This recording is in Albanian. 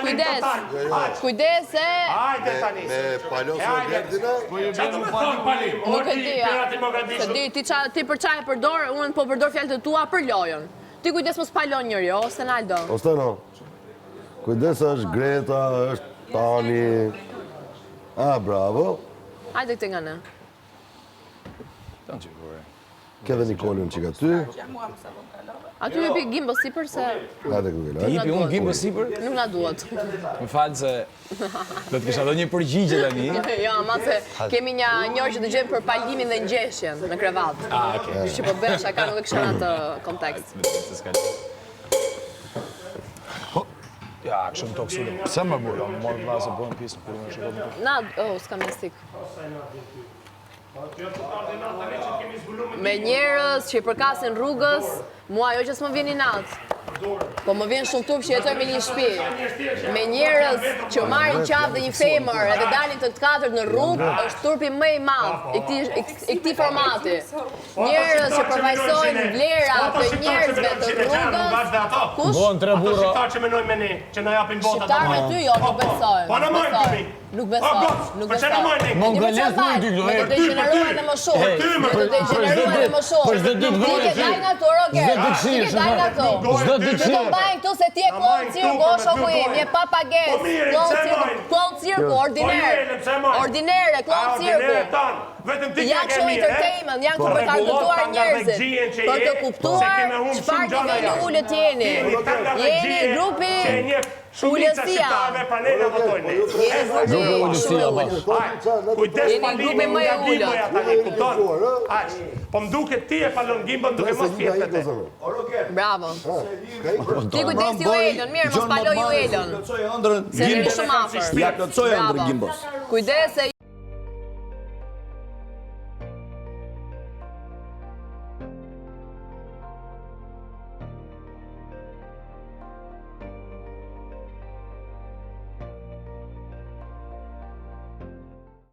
kujdes. Kujdes se... Hajde tani. Me palosu Gerdina? Qa të me thonë palim? Nuk e di, se di, ti për çaj e përdor, unë po përdor fjalët e tua për lojën. Ti kujdes mos palon njëri, o, Stenaldo. O, Steno, kujdes është Greta, është Tani... bravo. Hajde këtë nga ne. Ke dhe Nikolin që ka ty. A ty jepi gimbë sipër se... Hajde këngëla. Jepi unë gimbë sipër? Nuk na duhet. Më falë se do të kisha dhënë një përgjigje tani. Jo, ama se kemi një njërë që dëgjojmë për palimin dhe ngjeshjen në krevat. Okej. Që po bësh aka nuk e kisha në atë kontekst. Ja, kështu më tokë sulëm. Pse më burë? Më morë vlasë e bojnë pjesë për në shkollë. Na, s'ka mestik. Me njerëz që i përkasin rrugës, mua jo që s'më vjen i natë. Po më vjen shumë turp që jetoj me një shtëpi. Me njerëz që marrin qafë dhe një femër edhe dalin të katërt në rrugë, është turpi më i madh i këtij formati. Njerëz që përfaqësojnë vlerat të njerëzve të rrugës. Kush? Bon tre burra. Shqiptar që menojnë me ne, që na japin votat. Shqiptar me ty jo, nuk besoj. Po na marrin këmi. Nuk besoj. Nuk Po besoj. çfarë marrin? Mongoles më dy Me të degeneruar edhe më shumë. Me të degeneruar edhe më shumë. Për çdo ditë vore. Ti ke dal nga këto, Roger. Çdo ditë Ti ke dal nga këto. Çdo ditë Ti do mbajnë këtu se ti e klon cirku, o shoku im, je pa pagesë. Klon cirku, ordiner. Ordinere, klon cirku. Vetëm ti Janë show entertainment, janë këtu për të argëtuar njerëzit. Për të kuptuar çfarë niveli ulët jeni. Jeni grupi Ullësia. Jeni Kujdes grupi më e ullët. Po m'duket ti e palon gimbën duke mos fjetë te. Bravo. Ti kujdes ju Elon, mirë, mos paloj ju Elon. Se jeni shumë afër. Ja plotësoj ëndrën gimbos. Kujdes se